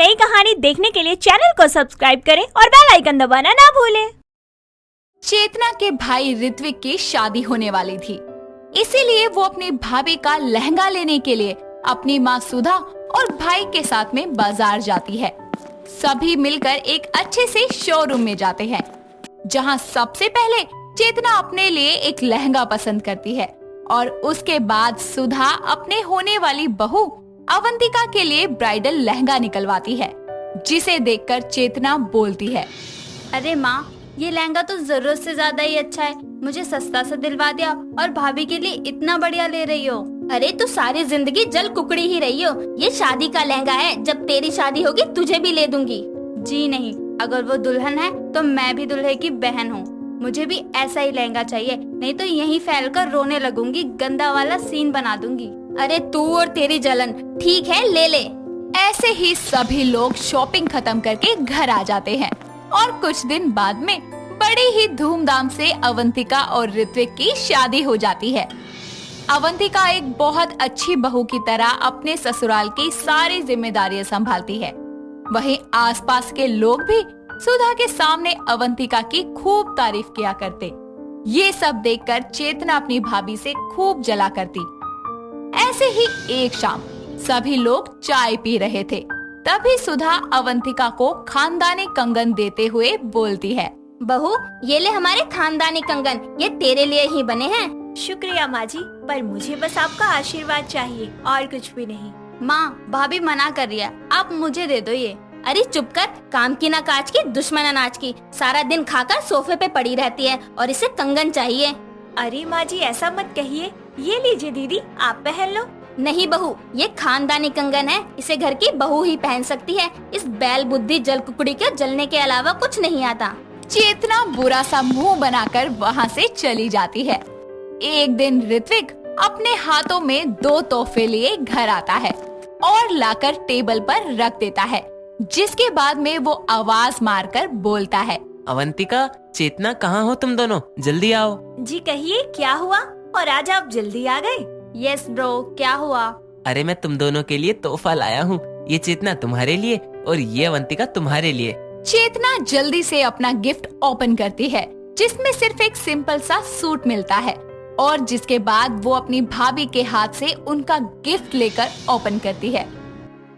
नई कहानी देखने के लिए चैनल को सब्सक्राइब करें और बेल आइकन दबाना ना भूलें। चेतना के भाई ऋत्विक की शादी होने वाली थी, इसीलिए वो अपनी भाभी का लहंगा लेने के लिए अपनी माँ सुधा और भाई के साथ में बाजार जाती है। सभी मिलकर एक अच्छे से शोरूम में जाते हैं, जहाँ सबसे पहले चेतना अपने लिए एक लहंगा पसंद करती है और उसके बाद सुधा अपने होने वाली बहू अवंतिका के लिए ब्राइडल लहंगा निकलवाती है, जिसे देखकर चेतना बोलती है, अरे माँ, ये लहंगा तो जरूरत से ज्यादा ही अच्छा है। मुझे सस्ता सा दिलवा दिया और भाभी के लिए इतना बढ़िया ले रही हो। अरे तू सारी जिंदगी जल कुकड़ी ही रही हो। ये शादी का लहंगा है, जब तेरी शादी होगी तुझे भी ले दूंगी। जी नहीं, अगर वो दुल्हन है तो मैं भी दूल्हे की बहन हूँ। मुझे भी ऐसा ही लहंगा चाहिए, नहीं तो यहीं फैल कर रोने लगूंगी, गंदा वाला सीन बना दूंगी। अरे तू और तेरी जलन, ठीक है ले ले। ऐसे ही सभी लोग शॉपिंग खत्म करके घर आ जाते हैं और कुछ दिन बाद में बड़ी ही धूमधाम से अवंतिका और ऋत्विक की शादी हो जाती है। अवंतिका एक बहुत अच्छी बहू की तरह अपने ससुराल की सारी जिम्मेदारियां संभालती है। वहीं आसपास के लोग भी सुधा के सामने अवंतिका की खूब तारीफ किया करते। ये सब देखकर चेतना अपनी भाभी से खूब जला करती। ऐसे ही एक शाम सभी लोग चाय पी रहे थे, तभी सुधा अवंतिका को खानदानी कंगन देते हुए बोलती है, बहू ये ले हमारे खानदानी कंगन, ये तेरे लिए ही बने हैं। शुक्रिया माँ जी, पर मुझे बस आपका आशीर्वाद चाहिए और कुछ भी नहीं। माँ, भाभी मना कर रही है, आप मुझे दे दो ये। अरे चुप कर, काम की ना काज की, दुश्मन अनाज की। सारा दिन खाकर सोफे पे पड़ी रहती है और इसे कंगन चाहिए। अरे माँ जी ऐसा मत कहिए, ये लीजिए दीदी, आप पहन लो। नहीं बहू, ये खानदानी कंगन है, इसे घर की बहू ही पहन सकती है। इस बैल बुद्धि जल कुकड़ी के जलने के अलावा कुछ नहीं आता। चेतना बुरा सा मुंह बनाकर वहाँ से चली जाती है। एक दिन ऋत्विक अपने हाथों में 2 तोहफे लिए घर आता है और लाकर टेबल पर रख देता है, जिसके बाद में वो आवाज मारकर बोलता है, अवंतिका, चेतना, कहाँ हो तुम दोनों? जल्दी आओ। जी कहिए क्या हुआ, और आज आप जल्दी आ गए? यस ब्रो, क्या हुआ? अरे मैं तुम दोनों के लिए तोहफा लाया हूँ। ये चेतना तुम्हारे लिए और ये अवंतिका तुम्हारे लिए। चेतना जल्दी से अपना गिफ्ट ओपन करती है, जिसमें सिर्फ एक सिंपल सा सूट मिलता है, और जिसके बाद वो अपनी भाभी के हाथ से उनका गिफ्ट लेकर ओपन करती है,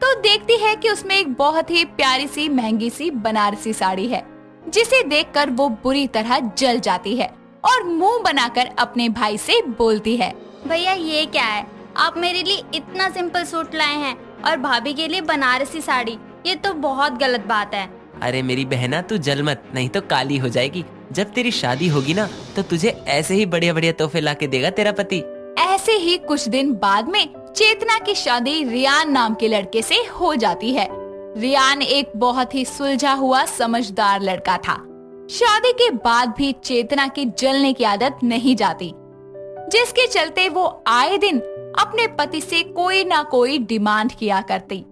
तो देखती है कि उसमें एक बहुत ही प्यारी सी महंगी सी बनारसी साड़ी है, जिसे देखकर वो बुरी तरह जल जाती है और मुंह बनाकर अपने भाई से बोलती है, भैया ये क्या है? आप मेरे लिए इतना सिंपल सूट लाए हैं और भाभी के लिए बनारसी साड़ी, ये तो बहुत गलत बात है। अरे मेरी बहना, तू जल मत, नहीं तो काली हो जाएगी। जब तेरी शादी होगी ना, तो तुझे ऐसे ही बढ़िया बढ़िया तोहफे ला के देगा तेरा पति। ऐसे ही कुछ दिन बाद में चेतना की शादी रियान नाम के लड़के से हो जाती है। रियान एक बहुत ही सुलझा हुआ समझदार लड़का था। शादी के बाद भी चेतना की जलने की आदत नहीं जाती, जिसके चलते वो आए दिन अपने पति से कोई ना कोई डिमांड किया करती।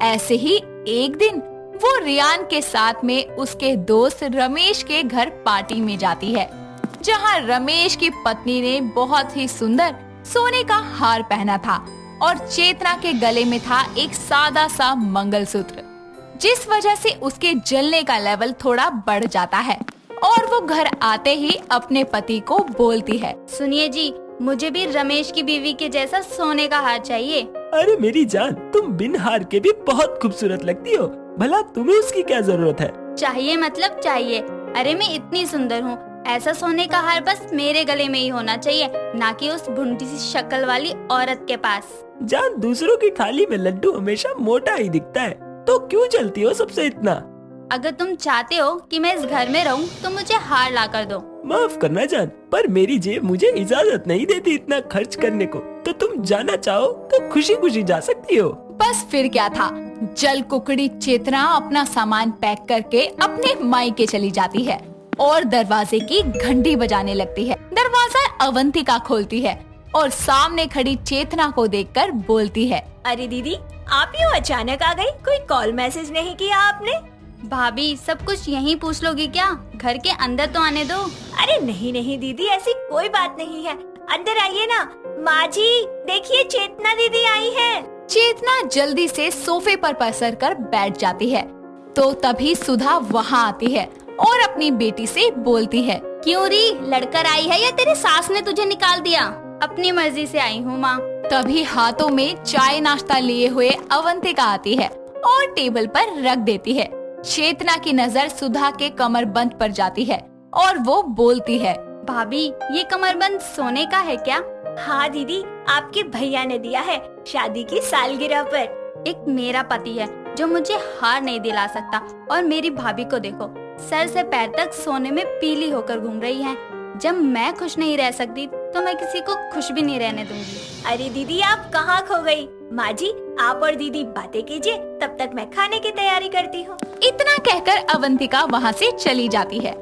ऐसे ही एक दिन वो रियान के साथ में उसके दोस्त रमेश के घर पार्टी में जाती है, जहां रमेश की पत्नी ने बहुत ही सुंदर सोने का हार पहना था और चेतना के गले में था एक सादा सा मंगलसूत्र, जिस वजह से उसके जलने का लेवल थोड़ा बढ़ जाता है और वो घर आते ही अपने पति को बोलती है, सुनिए जी, मुझे भी रमेश की बीवी के जैसा सोने का हार चाहिए। अरे मेरी जान, तुम बिन हार के भी बहुत खूबसूरत लगती हो। भला तुम्हें उसकी क्या जरूरत है? चाहिए मतलब चाहिए। अरे मैं इतनी सुंदर हूँ, ऐसा सोने का हार बस मेरे गले में ही होना चाहिए, ना कि उस भुंडी सी शक्ल वाली औरत के पास। जान, दूसरों की थाली में लड्डू हमेशा मोटा ही दिखता है, तो क्यों चलती हो सबसे इतना? अगर तुम चाहते हो कि मैं इस घर में रहूं, तो मुझे हार ला कर दो। माफ करना जान, पर मेरी जेब मुझे इजाजत नहीं देती इतना खर्च करने को। तो तुम जाना चाहो तो खुशी खुशी जा सकती हो। बस फिर क्या था, जल कुकड़ी चेतना अपना सामान पैक करके अपने मायके चली जाती है और दरवाजे की घंटी बजाने लगती है। दरवाजा अवंतिका खोलती है और सामने खड़ी चेतना को देखकर बोलती है, अरे दीदी, आप यूँ अचानक आ गई? कोई कॉल मैसेज नहीं किया आपने? भाभी सब कुछ यहीं पूछ लोगी क्या? घर के अंदर तो आने दो। अरे नहीं नहीं दीदी, ऐसी कोई बात नहीं है, अंदर आइए ना। माँ जी देखिए, चेतना दीदी आई है। चेतना जल्दी से सोफे पर पसर कर बैठ जाती है। तो तभी सुधा वहाँ आती है और अपनी बेटी से बोलती है। क्यों री, लड़कर आई है या तेरी सास ने तुझे निकाल दिया? अपनी मर्जी से आई हूँ माँ। तभी हाथों में चाय नाश्ता लिए हुए अवंतिका आती है और टेबल पर रख देती है। चेतना की नजर सुधा के कमरबंद पर जाती है और वो बोलती है। भाभी, ये कमरबंद सोने का है क्या? हाँ दीदी, आपके भैया ने दिया है शादी की सालगिरह पर। एक मेरा पति है जो मुझे हार नहीं दिला सकता, और मेरी भाभी को देखो, सर से पैर तक सोने में पीली होकर घूम रही है। जब मैं खुश नहीं रह सकती तो मैं किसी को खुश भी नहीं रहने दूंगी। अरे दीदी, आप कहाँ खो गई? माँ जी, आप और दीदी बातें कीजिए, तब तक मैं खाने की तैयारी करती हूँ। इतना कहकर अवंतिका वहाँ से चली जाती है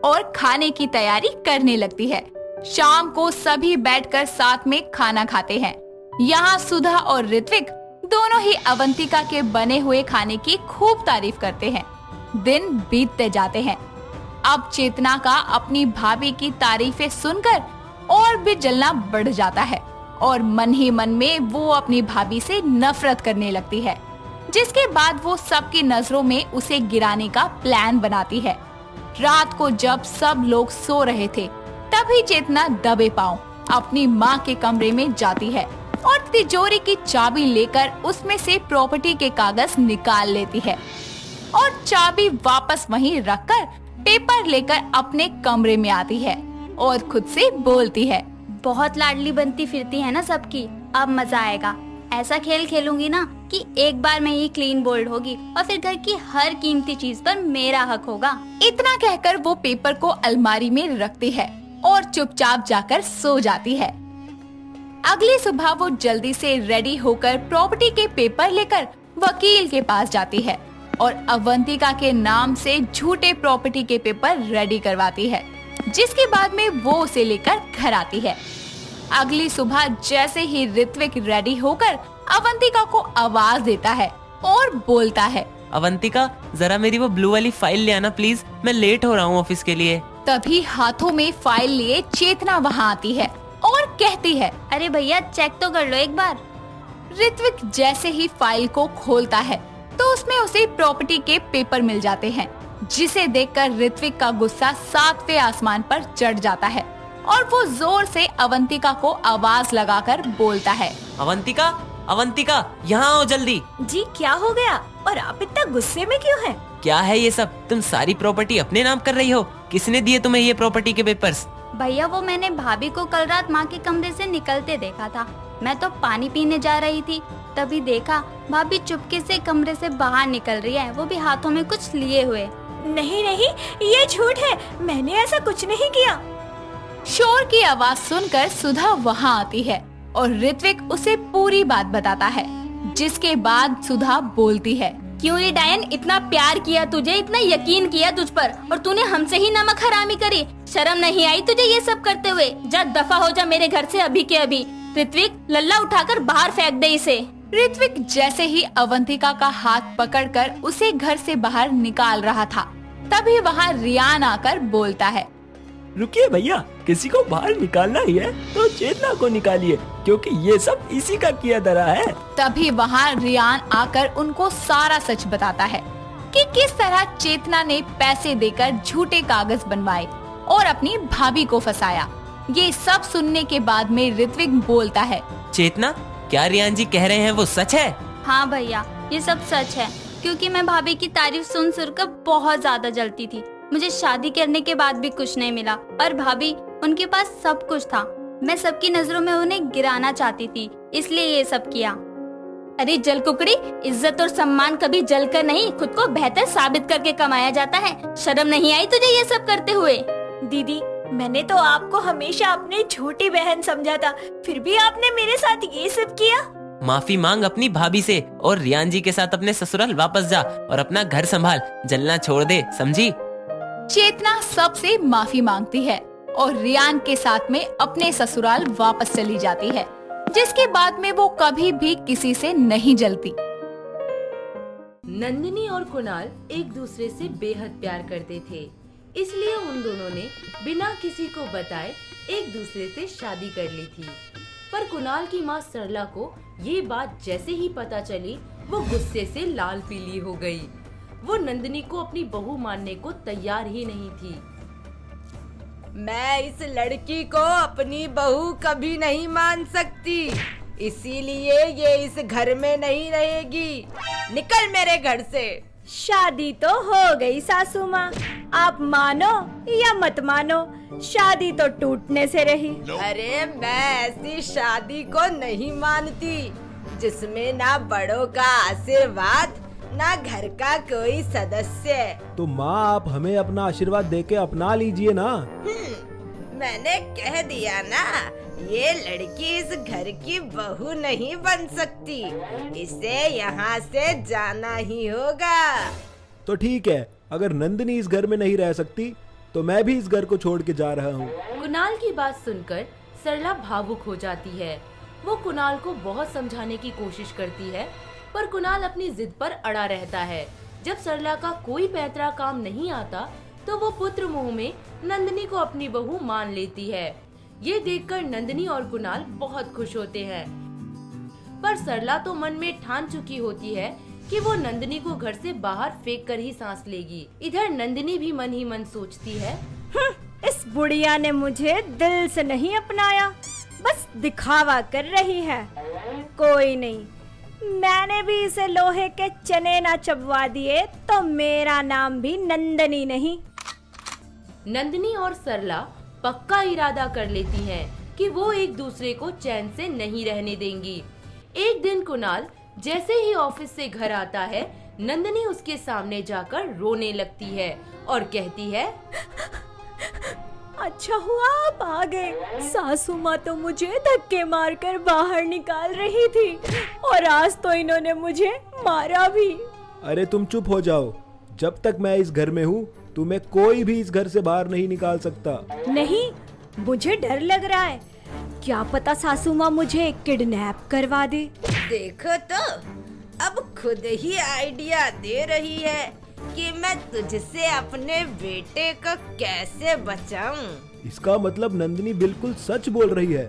और खाने की तैयारी करने लगती है। शाम को सभी बैठकर साथ में खाना खाते हैं। यहाँ सुधा और ऋत्विक दोनों ही अवंतिका के बने हुए खाने की खूब तारीफ करते हैं। दिन बीतते जाते हैं। अब चेतना का अपनी भाभी की तारीफें सुनकर और भी जलना बढ़ जाता है और मन ही मन में वो अपनी भाभी से नफरत करने लगती है, जिसके बाद वो सबकी नजरों में उसे गिराने का प्लान बनाती है। रात को जब सब लोग सो रहे थे, तभी चेतना दबे पांव अपनी माँ के कमरे में जाती है और तिजोरी की चाबी लेकर उसमें से प्रॉपर्टी के कागज निकाल लेती है और चाबी वापस वहीं रखकर पेपर लेकर अपने कमरे में आती है और खुद से बोलती है। बहुत लाडली बनती फिरती है ना सबकी, अब मजा आएगा। ऐसा खेल खेलूंगी ना कि एक बार में ही क्लीन बोल्ड होगी और फिर घर की हर कीमती चीज पर मेरा हक होगा। इतना कहकर वो पेपर को अलमारी में रखती है और चुपचाप जाकर सो जाती है। अगली सुबह वो जल्दी से रेडी होकर प्रॉपर्टी के पेपर लेकर वकील के पास जाती है और अवंतिका के नाम से झूठे प्रॉपर्टी के पेपर रेडी करवाती है, जिसके बाद में वो उसे लेकर घर आती है। अगली सुबह जैसे ही ऋत्विक रेडी होकर अवंतिका को आवाज देता है और बोलता है। अवंतिका, जरा मेरी वो ब्लू वाली फाइल ले आना प्लीज, मैं लेट हो रहा हूँ ऑफिस के लिए। तभी हाथों में फाइल लिए चेतना वहाँ आती है और कहती है। अरे भैया, चेक तो कर लो एक बार। ऋत्विक जैसे ही फाइल को खोलता है तो उसमें उसे प्रॉपर्टी के पेपर मिल जाते हैं, जिसे देखकर ऋत्विक का गुस्सा 7वें आसमान पर चढ़ जाता है और वो जोर से अवंतिका को आवाज लगाकर बोलता है। अवंतिका, अवंतिका, यहाँ आओ जल्दी। जी, क्या हो गया? और आप इतना गुस्से में क्यों हैं? क्या है ये सब? तुम सारी प्रॉपर्टी अपने नाम कर रही हो। किसने दिए तुम्हें ये प्रॉपर्टी के पेपर्स? भैया, वो मैंने भाभी को कल रात माँ के कमरे से निकलते देखा था। मैं तो पानी पीने जा रही थी, तभी देखा भाभी चुपके से कमरे से बाहर निकल रही है, वो भी हाथों में कुछ लिए हुए। नहीं नहीं, ये झूठ है, मैंने ऐसा कुछ नहीं किया। शोर की आवाज सुनकर सुधा वहाँ आती है और ऋत्विक उसे पूरी बात बताता है, जिसके बाद सुधा बोलती है। क्यों रे डायन, इतना प्यार किया तुझे, इतना यकीन किया तुझ पर, और तूने हमसे ही नमक हरामी करी। शर्म नहीं आई तुझे ये सब करते हुए? जा दफा हो जा मेरे घर से अभी के अभी। ऋत्विक, लल्ला उठाकर बाहर फेंक दे इसे। ऋत्विक जैसे ही अवंतिका का हाथ पकड़कर उसे घर से बाहर निकाल रहा था, तभी वहाँ रियान आकर बोलता है। रुकिए भैया, किसी को बाहर निकालना ही है तो चेतना को निकालिए, क्योंकि ये सब इसी का किया धरा है। तभी वहाँ रियान आकर उनको सारा सच बताता है कि किस तरह चेतना ने पैसे देकर झूठे कागज बनवाए और अपनी भाभी को फंसाया। ये सब सुनने के बाद में ऋत्विक बोलता है। चेतना, क्या रियान जी कह रहे हैं वो सच है? हाँ भैया, ये सब सच है, क्योंकि मैं भाभी की तारीफ सुन कर बहुत ज्यादा जलती थी। मुझे शादी करने के बाद भी कुछ नहीं मिला और भाभी, उनके पास सब कुछ था। मैं सबकी नजरों में उन्हें गिराना चाहती थी, इसलिए ये सब किया। अरे जल कुकड़ी, इज्जत और सम्मान कभी जलकर नहीं, खुद को बेहतर साबित करके कमाया जाता है। शर्म नहीं आई तुझे ये सब करते हुए? दीदी, मैंने तो आपको हमेशा अपनी छोटी बहन समझा था, फिर भी आपने मेरे साथ ये सब किया। माफी मांग अपनी भाभी से और रियान जी के साथ अपने ससुराल वापस जा और अपना घर संभाल, जलना छोड़ दे, समझी? चेतना सबसे माफी मांगती है और रियान के साथ में अपने ससुराल वापस चली जाती है, जिसके बाद में वो कभी भी किसी से नहीं जलती। नंदिनी और कुणाल एक दूसरे से बेहद प्यार करते थे, इसलिए उन दोनों ने बिना किसी को बताए एक दूसरे से शादी कर ली थी। पर कुणाल की माँ सरला को ये बात जैसे ही पता चली वो गुस्से से लाल पीली हो गई। वो नंदिनी को अपनी बहू मानने को तैयार ही नहीं थी। मैं इस लड़की को अपनी बहू कभी नहीं मान सकती, इसीलिए ये इस घर में नहीं रहेगी। निकल मेरे घर से। शादी तो हो गई सासू माँ, आप मानो या मत मानो, शादी तो टूटने से रही। अरे मैं ऐसी शादी को नहीं मानती जिसमें ना बड़ों का आशीर्वाद ना घर का कोई सदस्य। तो माँ आप हमें अपना आशीर्वाद देके अपना लीजिए ना। मैंने कह दिया ना, ये लड़की इस घर की बहू नहीं बन सकती, इसे यहाँ से जाना ही होगा। तो ठीक है, अगर नंदिनी इस घर में नहीं रह सकती तो मैं भी इस घर को छोड़ के जा रहा हूँ। कुणाल की बात सुनकर सरला भावुक हो जाती है। वो कुणाल को बहुत समझाने की कोशिश करती है, पर कुणाल अपनी जिद पर अड़ा रहता है। जब सरला का कोई पैतरा काम नहीं आता तो वो पुत्र मोह में नंदिनी को अपनी बहू मान लेती है। ये देखकर नंदिनी और कुणाल बहुत खुश होते हैं, पर सरला तो मन में ठान चुकी होती है कि वो नंदिनी को घर से बाहर फेंक कर ही सांस लेगी। इधर नंदिनी भी मन ही मन सोचती है, इस बुढ़िया ने मुझे दिल से नहीं अपनाया, बस दिखावा कर रही है। कोई नहीं, मैंने भी इसे लोहे के चने ना चबवा दिए तो मेरा नाम भी नंदनी नहीं। नंदिनी और सरला पक्का इरादा कर लेती हैं कि वो एक दूसरे को चैन से नहीं रहने देंगी। एक दिन कुणाल जैसे ही ऑफिस से घर आता है, नंदिनी उसके सामने जाकर रोने लगती है और कहती है, अच्छा हुआ आप आ गए, सासू माँ तो मुझे धक्के मारकर बाहर निकाल रही थी और आज तो इन्होंने मुझे मारा भी। अरे तुम चुप हो जाओ, जब तक मैं इस घर में हूँ तुम्हें कोई भी इस घर से बाहर नहीं निकाल सकता। नहीं, मुझे डर लग रहा है, क्या पता सासू माँ मुझे किडनैप करवा दे। देखो तो अब खुद ही आइडिया दे रही है कि मैं तुझसे अपने बेटे को कैसे बचाऊं। इसका मतलब नंदिनी बिल्कुल सच बोल रही है।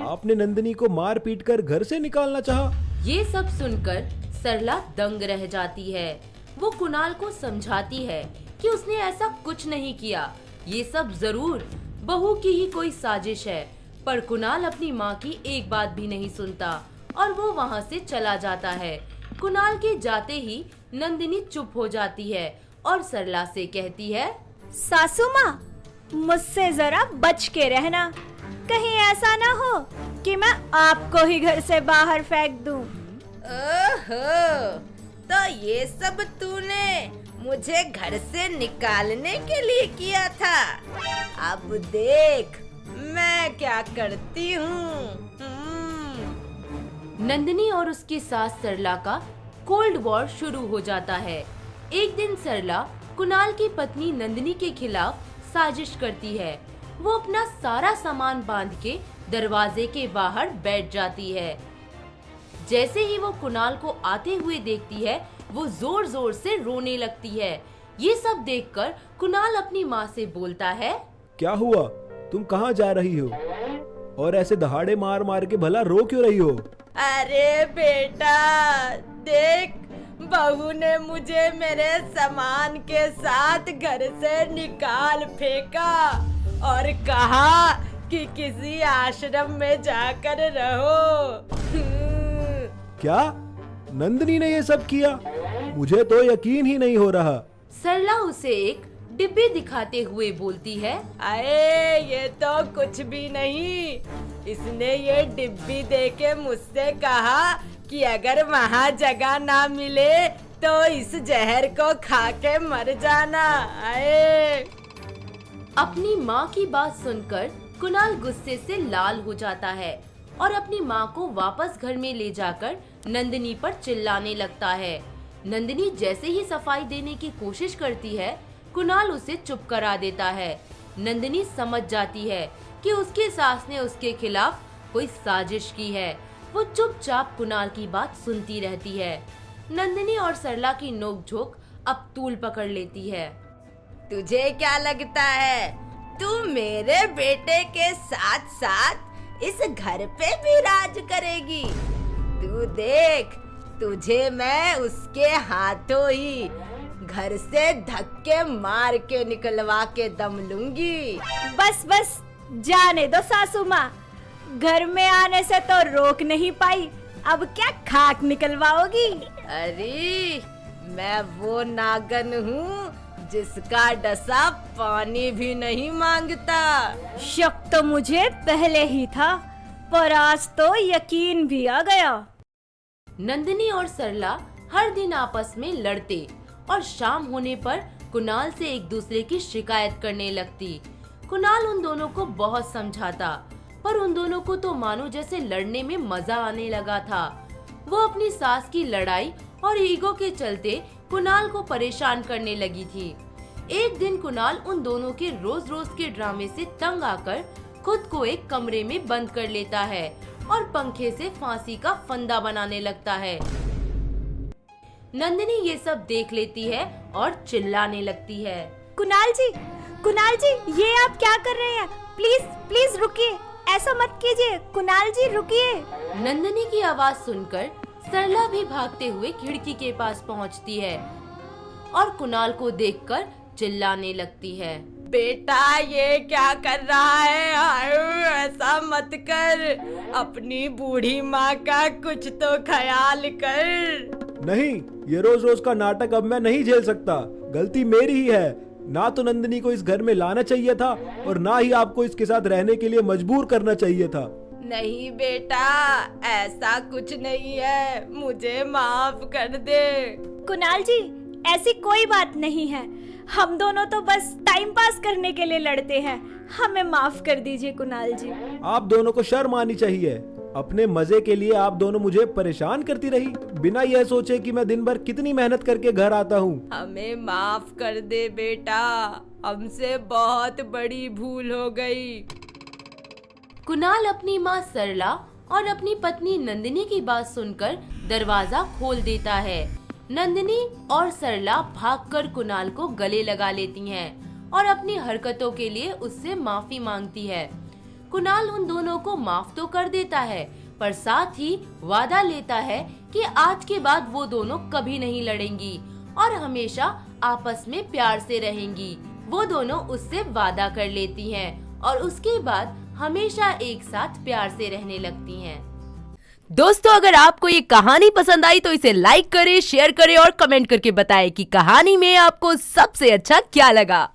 आपने नंदिनी को मार पीट कर घर से निकालना चाहा। ये सब सुनकर सरला दंग रह जाती है। वो कुणाल को समझाती है कि उसने ऐसा कुछ नहीं किया, ये सब जरूर बहू की ही कोई साजिश है। पर कुणाल अपनी माँ की एक बात भी नहीं सुनता और वो वहाँ से चला जाता है। कुणाल के जाते ही नंदिनी चुप हो जाती है और सरला से कहती है, सासू माँ मुझसे जरा बच के रहना, कहीं ऐसा ना हो कि मैं आपको ही घर से बाहर फेंक दूं। ओहो, तो ये सब तूने मुझे घर से निकालने के लिए किया था। अब देख मैं क्या करती हूँ। नंदिनी और उसकी सास सरला का कोल्ड वॉर शुरू हो जाता है। एक दिन सरला कुणाल की पत्नी नंदिनी के खिलाफ साजिश करती है। वो अपना सारा सामान बांध के दरवाजे के बाहर बैठ जाती है। जैसे ही वो कुणाल को आते हुए देखती है, वो जोर जोर से रोने लगती है। ये सब देखकर कुणाल अपनी माँ से बोलता है, क्या हुआ, तुम कहाँ जा रही हो और ऐसे दहाड़े मार मार के भला रो क्यों रही हो? अरे बेटा देख, बहू ने मुझे मेरे सामान के साथ घर से निकाल फेंका और कहा कि किसी आश्रम में जाकर रहो। क्या नंदिनी ने ये सब किया? मुझे तो यकीन ही नहीं हो रहा। सरला उसे एक डिब्बी दिखाते हुए बोलती है, अरे ये तो कुछ भी नहीं, इसने ये डिब्बी देके मुझसे कहा कि अगर वहाँ जगह ना मिले तो इस जहर को खा के मर जाना। आए अपनी माँ की बात सुनकर कुणाल गुस्से से लाल हो जाता है और अपनी माँ को वापस घर में ले जाकर नंदिनी पर चिल्लाने लगता है। नंदिनी जैसे ही सफाई देने की कोशिश करती है, कुणाल उसे चुप करा देता है। नंदिनी समझ जाती है कि उसकी सास ने उसके खिलाफ कोई साजिश की है। वो चुपचाप कुणाल की बात सुनती रहती है। नंदिनी और सरला की नोकझोंक अब तूल पकड़ लेती है। तुझे क्या लगता है तू मेरे बेटे के साथ साथ इस घर पे भी राज करेगी। तू देख, तुझे मैं उसके हाथों ही घर से धक्के मार के निकलवा के दम लूंगी। बस बस, जाने दो सासू माँ, घर में आने से तो रोक नहीं पाई, अब क्या खाक निकलवाओगी? अरे मैं वो नागन हूँ जिसका डसा पानी भी नहीं मांगता। शक तो मुझे पहले ही था, पर आज तो यकीन भी आ गया। नंदिनी और सरला हर दिन आपस में लड़ते और शाम होने पर कुणाल से एक दूसरे की शिकायत करने लगती। कुणाल उन दोनों को बहुत समझाता, पर उन दोनों को तो मानो जैसे लड़ने में मजा आने लगा था। वो अपनी सास की लड़ाई और ईगो के चलते कुणाल को परेशान करने लगी थी। एक दिन कुणाल उन दोनों के रोज रोज के ड्रामे से तंग आकर खुद को एक कमरे में बंद कर लेता है और पंखे से फांसी का फंदा बनाने लगता है। नंदिनी ये सब देख लेती है और चिल्लाने लगती है। कुणाल जी, ये आप क्या कर रहे हैं? प्लीज प्लीज रुकिए, ऐसा मत कीजिए। कुणाल जी रुकिए। नंदिनी की आवाज सुनकर सरला भी भागते हुए खिड़की के पास पहुंचती है और कुणाल को देखकर चिल्लाने लगती है। बेटा ये क्या कर रहा है? आयु, ऐसा मत कर, अपनी बूढ़ी माँ का कुछ तो ख्याल कर। नहीं, ये रोज रोज का नाटक अब मैं नहीं झेल सकता। गलती मेरी ही है। ना तो नंदिनी को इस घर में लाना चाहिए था और ना ही आपको इसके साथ रहने के लिए मजबूर करना चाहिए था। नहीं बेटा, ऐसा कुछ नहीं है, मुझे माफ कर दे। कुणाल जी, ऐसी कोई बात नहीं है, हम दोनों तो बस टाइम पास करने के लिए लड़ते हैं, हमें माफ कर दीजिए कुणाल जी। आप दोनों को शर्म आनी चाहिए। अपने मजे के लिए आप दोनों मुझे परेशान करती रही, बिना यह सोचे कि मैं दिन भर कितनी मेहनत करके घर आता हूँ। हमें माफ कर दे बेटा, हमसे बहुत बड़ी भूल हो गई। कुणाल अपनी माँ सरला और अपनी पत्नी नंदिनी की बात सुनकर दरवाजा खोल देता है। नंदिनी और सरला भागकर कुणाल को गले लगा लेती हैं और अपनी हरकतों के लिए उससे माफी मांगती है। कुणाल उन दोनों को माफ तो कर देता है, पर साथ ही वादा लेता है कि आज के बाद वो दोनों कभी नहीं लड़ेंगी और हमेशा आपस में प्यार से रहेंगी। वो दोनों उससे वादा कर लेती हैं और उसके बाद हमेशा एक साथ प्यार से रहने लगती हैं। दोस्तों, अगर आपको ये कहानी पसंद आई तो इसे लाइक करें, शेयर करें और कमेंट करके बताएं कि कहानी में आपको सबसे अच्छा क्या लगा।